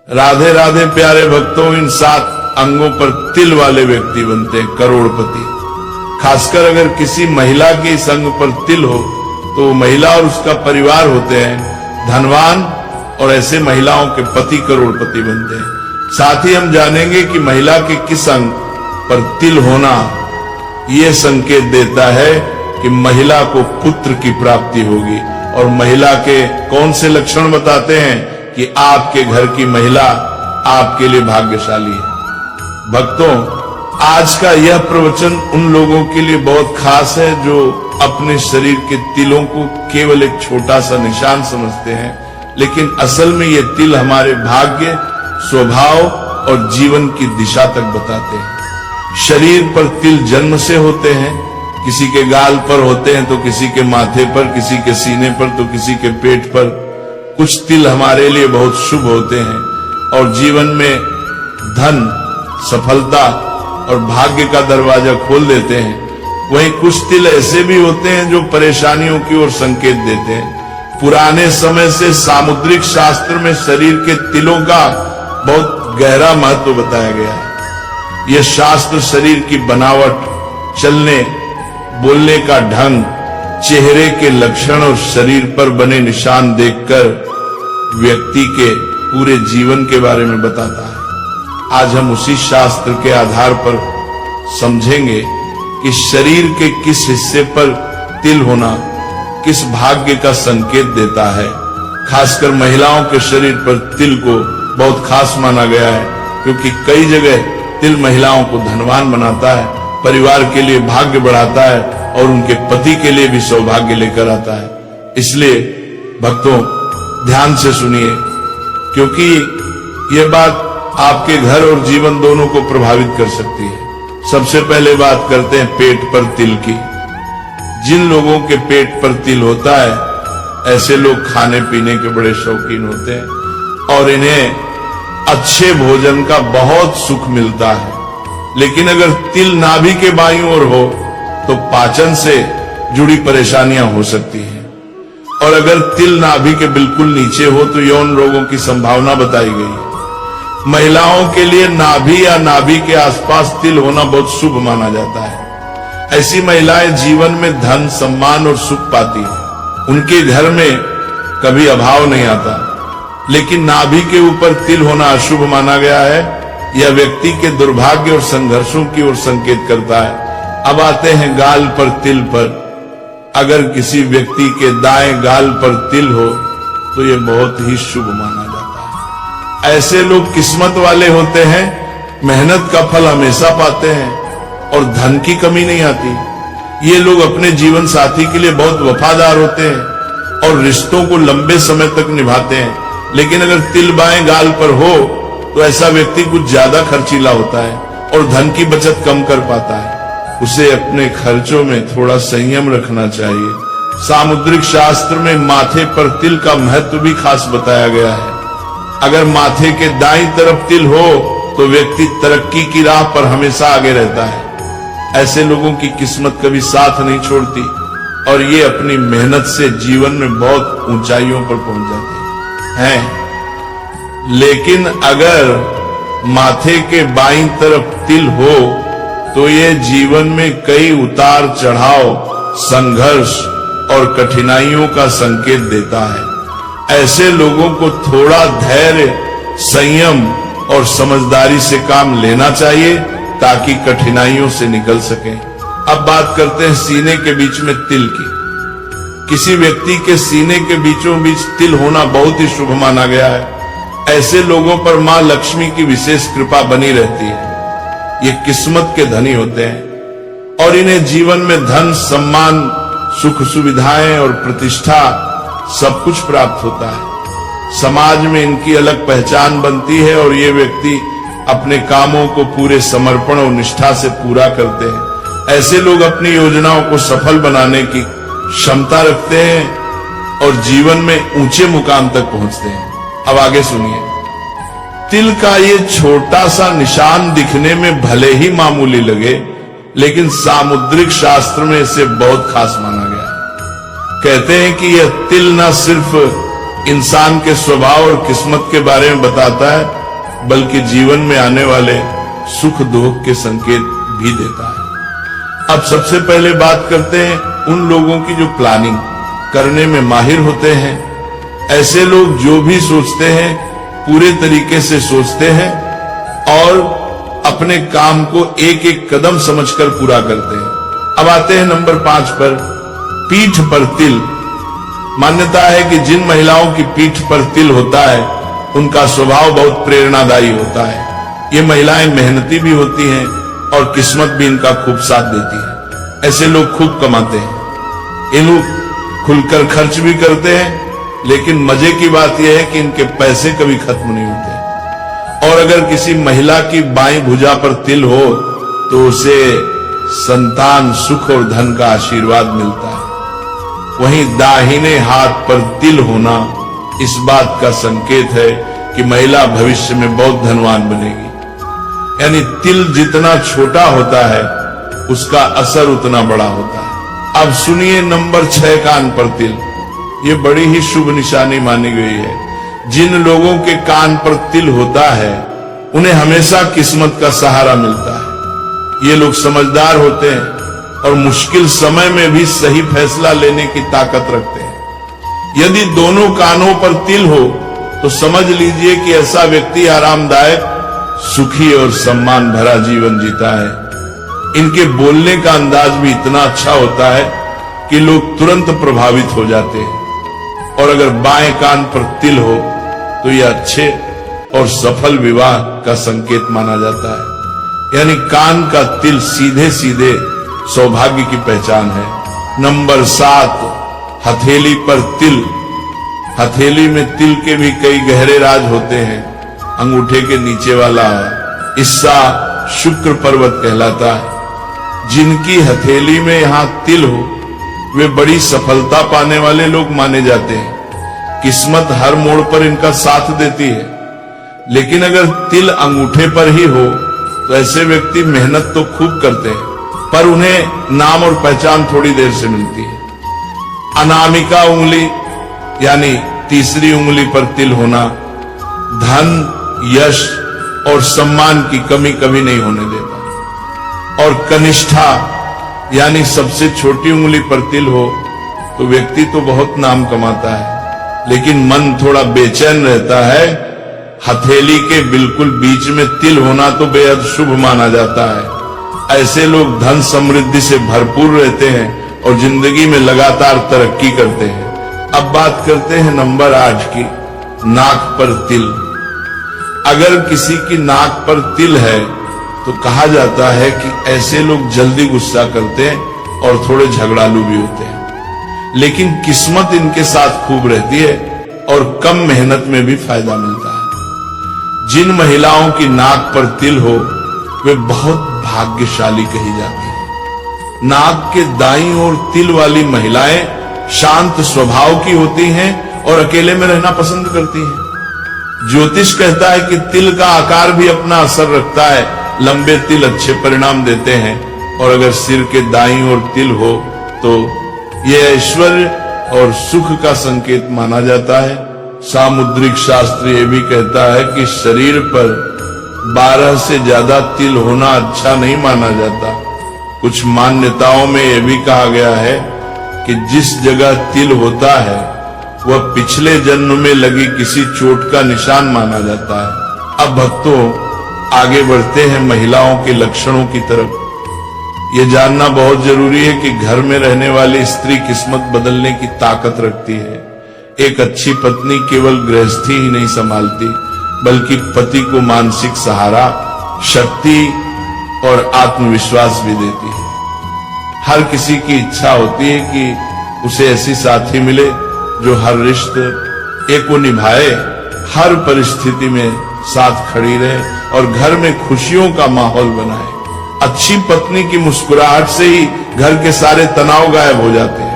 राधे राधे प्यारे भक्तों, इन 7 अंगों पर तिल वाले व्यक्ति बनते हैं करोड़पति। खासकर अगर किसी महिला के इस अंग पर तिल हो तो वो महिला और उसका परिवार होते हैं धनवान, और ऐसे महिलाओं के पति करोड़पति बनते हैं। साथ ही हम जानेंगे कि महिला के किस अंग पर तिल होना ये संकेत देता है कि महिला को पुत्र की प्राप्ति होगी, और महिला के कौन से लक्षण बताते हैं कि आपके घर की महिला आपके लिए भाग्यशाली है। भक्तों, आज का यह प्रवचन उन लोगों के लिए बहुत खास है जो अपने शरीर के तिलों को केवल एक छोटा सा निशान समझते हैं, लेकिन असल में ये तिल हमारे भाग्य, स्वभाव और जीवन की दिशा तक बताते हैं। शरीर पर तिल जन्म से होते हैं, किसी के गाल पर होते हैं तो किसी के माथे पर, किसी के सीने पर तो किसी के पेट पर। कुछ तिल हमारे लिए बहुत शुभ होते हैं और जीवन में धन, सफलता और भाग्य का दरवाजा खोल देते हैं। वहीं कुछ तिल ऐसे भी होते हैं जो परेशानियों की ओर संकेत देते हैं। पुराने समय से सामुद्रिक शास्त्र में शरीर के तिलों का बहुत गहरा महत्व बताया गया है। यह शास्त्र शरीर की बनावट, चलने बोलने का ढंग, चेहरे के लक्षण और शरीर पर बने निशान देखकर व्यक्ति के पूरे जीवन के बारे में बताता है। आज हम उसी शास्त्र के आधार पर समझेंगे कि शरीर के किस हिस्से पर तिल होना किस भाग्य का संकेत देता है। खासकर महिलाओं के शरीर पर तिल को बहुत खास माना गया है, क्योंकि कई जगह तिल महिलाओं को धनवान बनाता है, परिवार के लिए भाग्य बढ़ाता है और उनके पति के लिए भी सौभाग्य लेकर आता है। इसलिए भक्तों, ध्यान से सुनिए, क्योंकि यह बात आपके घर और जीवन दोनों को प्रभावित कर सकती है। सबसे पहले बात करते हैं पेट पर तिल की। जिन लोगों के पेट पर तिल होता है, ऐसे लोग खाने पीने के बड़े शौकीन होते हैं और इन्हें अच्छे भोजन का बहुत सुख मिलता है। लेकिन अगर तिल नाभि के बाईं ओर हो तो पाचन से जुड़ी परेशानियां हो सकती हैं, और अगर तिल नाभि के बिल्कुल नीचे हो तो यौन रोगों की संभावना बताई गई है। महिलाओं के लिए नाभि या नाभि के आसपास तिल होना बहुत शुभ माना जाता है। ऐसी महिलाएं जीवन में धन, सम्मान और सुख पाती हैं। उनके घर में कभी अभाव नहीं आता। लेकिन नाभि के ऊपर तिल होना अशुभ माना गया है। यह व्यक्ति के दुर्भाग्य और संघर्षों की ओर संकेत करता है। अब आते हैं गाल पर तिल पर। अगर किसी व्यक्ति के दाएं गाल पर तिल हो तो यह बहुत ही शुभ माना जाता है। ऐसे लोग किस्मत वाले होते हैं, मेहनत का फल हमेशा पाते हैं और धन की कमी नहीं आती। ये लोग अपने जीवन साथी के लिए बहुत वफादार होते हैं और रिश्तों को लंबे समय तक निभाते हैं। लेकिन अगर तिल बाएं गाल पर हो तो ऐसा व्यक्ति कुछ ज्यादा खर्चीला होता है और धन की बचत कम कर पाता है। उसे अपने खर्चों में थोड़ा संयम रखना चाहिए। सामुद्रिक शास्त्र में माथे पर तिल का महत्व भी खास बताया गया है। अगर माथे के दाईं तरफ तिल हो तो व्यक्ति तरक्की की राह पर हमेशा आगे रहता है। ऐसे लोगों की किस्मत कभी साथ नहीं छोड़ती और ये अपनी मेहनत से जीवन में बहुत ऊंचाइयों पर पहुंच जाते हैं। लेकिन अगर माथे के बाईं तरफ तिल हो तो ये जीवन में कई उतार चढ़ाव, संघर्ष और कठिनाइयों का संकेत देता है। ऐसे लोगों को थोड़ा धैर्य, संयम और समझदारी से काम लेना चाहिए ताकि कठिनाइयों से निकल सकें। अब बात करते हैं सीने के बीच में तिल की। किसी व्यक्ति के सीने के बीचों बीच तिल होना बहुत ही शुभ माना गया है। ऐसे लोगों पर मां लक्ष्मी की विशेष कृपा बनी रहती है। ये किस्मत के धनी होते हैं और इन्हें जीवन में धन, सम्मान, सुख सुविधाएं और प्रतिष्ठा सब कुछ प्राप्त होता है। समाज में इनकी अलग पहचान बनती है और ये व्यक्ति अपने कामों को पूरे समर्पण और निष्ठा से पूरा करते हैं। ऐसे लोग अपनी योजनाओं को सफल बनाने की क्षमता रखते हैं और जीवन में ऊंचे मुकाम तक पहुंचते हैं। अब आगे सुनिए। तिल का ये छोटा सा निशान दिखने में भले ही मामूली लगे, लेकिन सामुद्रिक शास्त्र में इसे बहुत खास माना गया है। कहते हैं कि यह तिल न सिर्फ इंसान के स्वभाव और किस्मत के बारे में बताता है, बल्कि जीवन में आने वाले सुख दुख के संकेत भी देता है। अब सबसे पहले बात करते हैं उन लोगों की जो प्लानिंग करने में माहिर होते हैं। ऐसे लोग जो भी सोचते हैं पूरे तरीके से सोचते हैं और अपने काम को एक एक कदम समझकर पूरा करते हैं। अब आते हैं नंबर 5 पर, पीठ पर तिल। मान्यता है कि जिन महिलाओं की पीठ पर तिल होता है उनका स्वभाव बहुत प्रेरणादायी होता है। ये महिलाएं मेहनती भी होती हैं और किस्मत भी इनका खूब साथ देती है। ऐसे लोग खूब कमाते हैं, ये लोग खुलकर खर्च भी करते हैं, लेकिन मजे की बात यह है कि इनके पैसे कभी खत्म नहीं होते। और अगर किसी महिला की बाईं भुजा पर तिल हो तो उसे संतान, सुख और धन का आशीर्वाद मिलता है। वहीं दाहिने हाथ पर तिल होना इस बात का संकेत है कि महिला भविष्य में बहुत धनवान बनेगी। यानी तिल जितना छोटा होता है उसका असर उतना बड़ा होता है। अब सुनिए नंबर 6, कान पर तिल। ये बड़ी ही शुभ निशानी मानी गई है। जिन लोगों के कान पर तिल होता है उन्हें हमेशा किस्मत का सहारा मिलता है। ये लोग समझदार होते हैं और मुश्किल समय में भी सही फैसला लेने की ताकत रखते हैं। यदि दोनों कानों पर तिल हो तो समझ लीजिए कि ऐसा व्यक्ति आरामदायक, सुखी और सम्मान भरा जीवन जीता है। इनके बोलने का अंदाज भी इतना अच्छा होता है कि लोग तुरंत प्रभावित हो जाते हैं। और अगर बाएं कान पर तिल हो तो यह अच्छे और सफल विवाह का संकेत माना जाता है। यानी कान का तिल सीधे सीधे सौभाग्य की पहचान है। नंबर 7, हथेली पर तिल। हथेली में तिल के भी कई गहरे राज होते हैं। अंगूठे के नीचे वाला हिस्सा शुक्र पर्वत कहलाता है। जिनकी हथेली में यहां तिल हो वे बड़ी सफलता पाने वाले लोग माने जाते हैं। किस्मत हर मोड़ पर इनका साथ देती है। लेकिन अगर तिल अंगूठे पर ही हो तो ऐसे व्यक्ति मेहनत तो खूब करते हैं पर उन्हें नाम और पहचान थोड़ी देर से मिलती है। अनामिका उंगली यानी तीसरी उंगली पर तिल होना धन, यश और सम्मान की कमी कभी नहीं होने देता। और कनिष्ठा यानी सबसे छोटी उंगली पर तिल हो तो व्यक्ति तो बहुत नाम कमाता है, लेकिन मन थोड़ा बेचैन रहता है। हथेली के बिल्कुल बीच में तिल होना तो बेहद शुभ माना जाता है। ऐसे लोग धन समृद्धि से भरपूर रहते हैं और जिंदगी में लगातार तरक्की करते हैं। अब बात करते हैं नंबर 8 की, नाक पर तिल। अगर किसी की नाक पर तिल है तो कहा जाता है कि ऐसे लोग जल्दी गुस्सा करते हैं और थोड़े झगड़ालू भी होते हैं, लेकिन किस्मत इनके साथ खूब रहती है और कम मेहनत में भी फायदा मिलता है। जिन महिलाओं की नाक पर तिल हो वे बहुत भाग्यशाली कही जाती हैं। नाक के दाईं ओर तिल वाली महिलाएं शांत स्वभाव की होती हैं और अकेले में रहना पसंद करती हैं। ज्योतिष कहता है कि तिल का आकार भी अपना असर रखता है। लंबे तिल अच्छे परिणाम देते हैं और अगर सिर के दाईं ओर तिल हो तो यह ऐश्वर्य और सुख का संकेत माना जाता है। सामुद्रिक शास्त्र यह भी कहता है कि शरीर पर 12 से ज्यादा तिल होना अच्छा नहीं माना जाता। कुछ मान्यताओं में यह भी कहा गया है कि जिस जगह तिल होता है वह पिछले जन्म में लगी किसी चोट का निशान माना जाता है। अब भक्तों आगे बढ़ते हैं महिलाओं के लक्षणों की तरफ। ये जानना बहुत जरूरी है कि घर में रहने वाली स्त्री किस्मत बदलने की ताकत रखती है। एक अच्छी पत्नी केवल गृहस्थी ही नहीं संभालती बल्कि पति को मानसिक सहारा, शक्ति और आत्मविश्वास भी देती है। हर किसी की इच्छा होती है कि उसे ऐसी साथी मिले जो हर रिश्ते को निभाए, हर परिस्थिति में साथ खड़ी रहे और घर में खुशियों का माहौल बनाए। अच्छी पत्नी की मुस्कुराहट से ही घर के सारे तनाव गायब हो जाते हैं।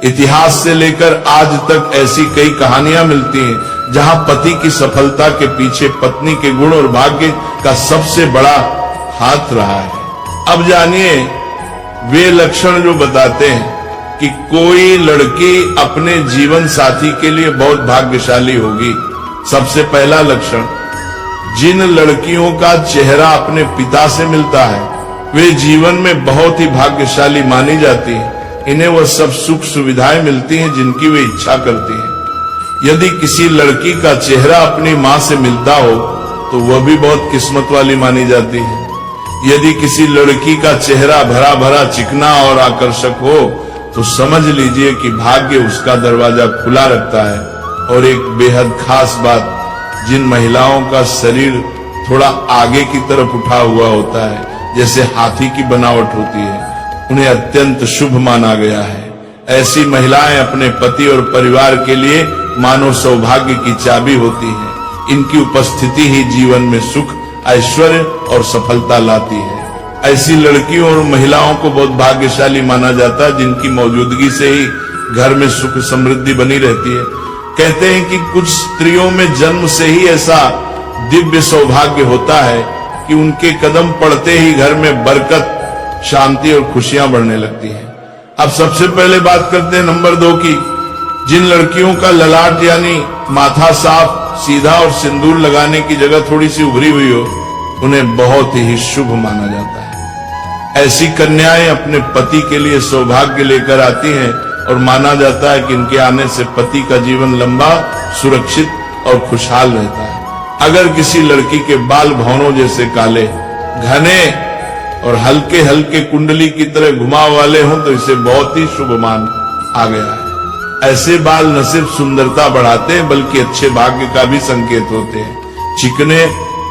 इतिहास से लेकर आज तक ऐसी कई कहानियां मिलती हैं जहां पति की सफलता के पीछे पत्नी के गुण और भाग्य का सबसे बड़ा हाथ रहा है। अब जानिए वे लक्षण जो बताते हैं कि कोई लड़की अपने जीवन साथी के लिए बहुत भाग्यशाली होगी। सबसे पहला लक्षण, जिन लड़कियों का चेहरा अपने पिता से मिलता है वे जीवन में बहुत ही भाग्यशाली मानी जाती हैं। इन्हें वह सब सुख सुविधाएं मिलती हैं जिनकी वे इच्छा करती हैं। यदि किसी लड़की का चेहरा अपनी मां से मिलता हो तो वह भी बहुत किस्मत वाली मानी जाती है। यदि किसी लड़की का चेहरा भरा भरा चिकना और आकर्षक हो तो समझ लीजिए कि भाग्य उसका दरवाजा खुला रखता है। और एक बेहद खास बात, जिन महिलाओं का शरीर थोड़ा आगे की तरफ उठा हुआ होता है, जैसे हाथी की बनावट होती है, उन्हें अत्यंत शुभ माना गया है। ऐसी महिलाएं अपने पति और परिवार के लिए मानव सौभाग्य की चाबी होती हैं। इनकी उपस्थिति ही जीवन में सुख, ऐश्वर्य और सफलता लाती है। ऐसी लड़कियों और महिलाओं को बहुत भाग्यशाली माना जाता है जिनकी मौजूदगी से ही घर में सुख समृद्धि बनी रहती है। कहते हैं कि कुछ स्त्रियों में जन्म से ही ऐसा दिव्य सौभाग्य होता है कि उनके कदम पड़ते ही घर में बरकत, शांति और खुशियां बढ़ने लगती हैं। अब सबसे पहले बात करते हैं नंबर 2 की। जिन लड़कियों का ललाट यानी माथा साफ, सीधा और सिंदूर लगाने की जगह थोड़ी सी उभरी हुई हो, उन्हें बहुत ही शुभ माना जाता है। ऐसी कन्याएं अपने पति के लिए सौभाग्य लेकर आती हैं और माना जाता है कि इनके आने से पति का जीवन लंबा, सुरक्षित और खुशहाल रहता है। अगर किसी लड़की के बाल भौरों जैसे काले, घने और हल्के हल्के कुंडली की तरह घुमाव वाले हों तो इसे बहुत ही शुभ मान आ गया है। ऐसे बाल न सिर्फ सुंदरता बढ़ाते हैं बल्कि अच्छे भाग्य का भी संकेत होते हैं। चिकने,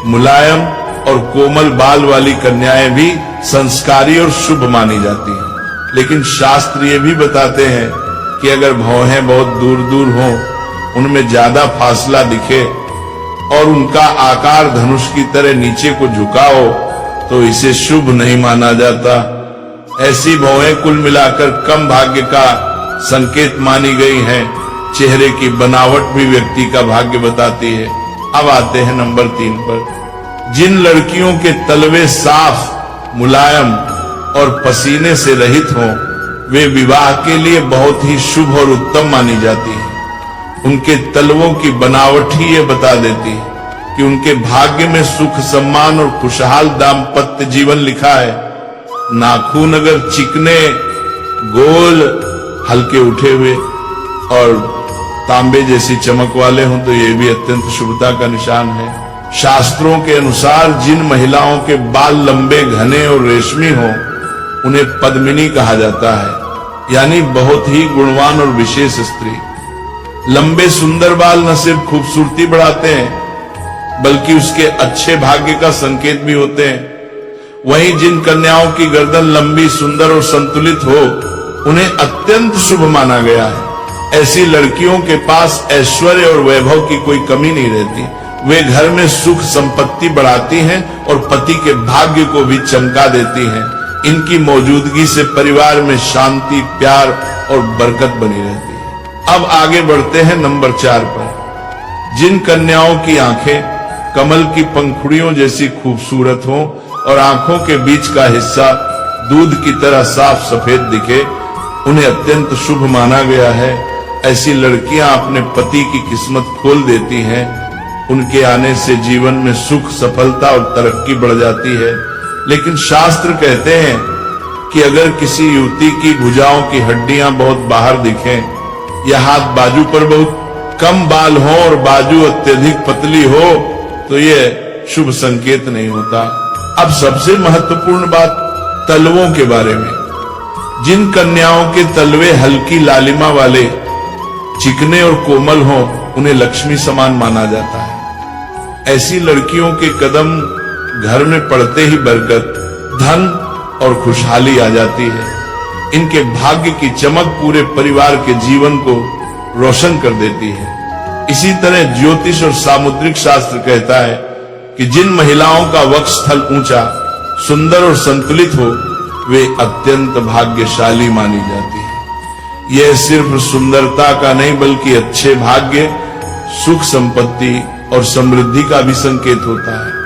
मुलायम और कोमल बाल वाली कन्याएं भी संस्कारी और शुभ मानी जाती हैं। लेकिन शास्त्र ये भी बताते हैं कि अगर भौहें बहुत दूर दूर हों, उनमें ज्यादा फासला दिखे और उनका आकार धनुष की तरह नीचे को झुका हो तो इसे शुभ नहीं माना जाता। ऐसी भौहें कुल मिलाकर कम भाग्य का संकेत मानी गई हैं। चेहरे की बनावट भी व्यक्ति का भाग्य बताती है। अब आते हैं नंबर 3 पर। जिन लड़कियों के तलवे साफ, मुलायम और पसीने से रहित हों, वे विवाह के लिए बहुत ही शुभ और उत्तम मानी जाती हैं। उनके तलवों की बनावट ही ये बता देती है कि उनके भाग्य में सुख, सम्मान और खुशहाल दाम्पत्य जीवन लिखा है। नाखून अगर चिकने, गोल, हल्के उठे हुए और तांबे जैसी चमक वाले हों तो ये भी अत्यंत शुभता का निशान है। शास्त्रों के अनुसार जिन महिलाओं के बाल लंबे, घने और रेशमी हों उन्हें पद्मिनी कहा जाता है, यानी बहुत ही गुणवान और विशेष स्त्री। लंबे सुंदर बाल न सिर्फ खूबसूरती बढ़ाते हैं बल्कि उसके अच्छे भाग्य का संकेत भी होते हैं। वहीं जिन कन्याओं की गर्दन लंबी, सुंदर और संतुलित हो उन्हें अत्यंत शुभ माना गया है। ऐसी लड़कियों के पास ऐश्वर्य और वैभव की कोई कमी नहीं रहती। वे घर में सुख संपत्ति बढ़ाती हैं और पति के भाग्य को भी चमका देती हैं। इनकी मौजूदगी से परिवार में शांति, प्यार और बरकत बनी रहती है। अब आगे बढ़ते हैं नंबर 4 पर। जिन कन्याओं की आंखें कमल की पंखुड़ियों जैसी खूबसूरत हों और आंखों के बीच का हिस्सा दूध की तरह साफ सफेद दिखे, उन्हें अत्यंत शुभ माना गया है। ऐसी लड़कियां अपने पति की किस्मत खोल देती हैं। उनके आने से जीवन में सुख, सफलता और तरक्की बढ़ जाती है। लेकिन शास्त्र कहते हैं कि अगर किसी युवती की भुजाओं की हड्डियां बहुत बाहर दिखें या हाथ बाजू पर बहुत कम बाल हो और बाजू अत्यधिक पतली हो तो यह शुभ संकेत नहीं होता। अब सबसे महत्वपूर्ण बात तलवों के बारे में। जिन कन्याओं के तलवे हल्की लालिमा वाले, चिकने और कोमल हों उन्हें लक्ष्मी समान माना जाता है। ऐसी लड़कियों के कदम घर में पड़ते ही बरकत, धन और खुशहाली आ जाती है। इनके भाग्य की चमक पूरे परिवार के जीवन को रोशन कर देती है। इसी तरह ज्योतिष और सामुद्रिक शास्त्र कहता है कि जिन महिलाओं का वक्षस्थल ऊंचा, सुंदर और संतुलित हो वे अत्यंत भाग्यशाली मानी जाती है। यह सिर्फ सुंदरता का नहीं बल्कि अच्छे भाग्य, सुख, संपत्ति और समृद्धि का भी संकेत होता है।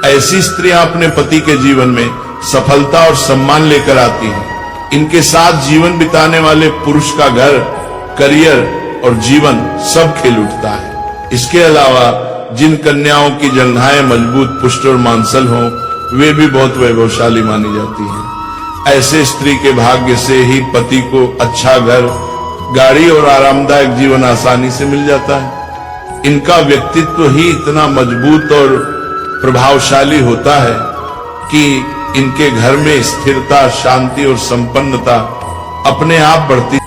ऐसी स्त्रियां अपने पति के जीवन में सफलता और सम्मान लेकर आती हैं। इनके साथ जीवन बिताने वाले पुरुष का घर, करियर और जीवन सब खिल उठता है। इसके अलावा जिन कन्याओं की जंघाएं मजबूत, पुष्ट और मांसल हों, वे भी बहुत वैभवशाली मानी जाती हैं। ऐसे स्त्री के भाग्य से ही पति को अच्छा घर, गाड़ी और आरामदायक जीवन आसानी से मिल जाता है। इनका व्यक्तित्व ही इतना मजबूत और प्रभावशाली होता है कि इनके घर में स्थिरता, शांति और संपन्नता अपने आप बढ़ती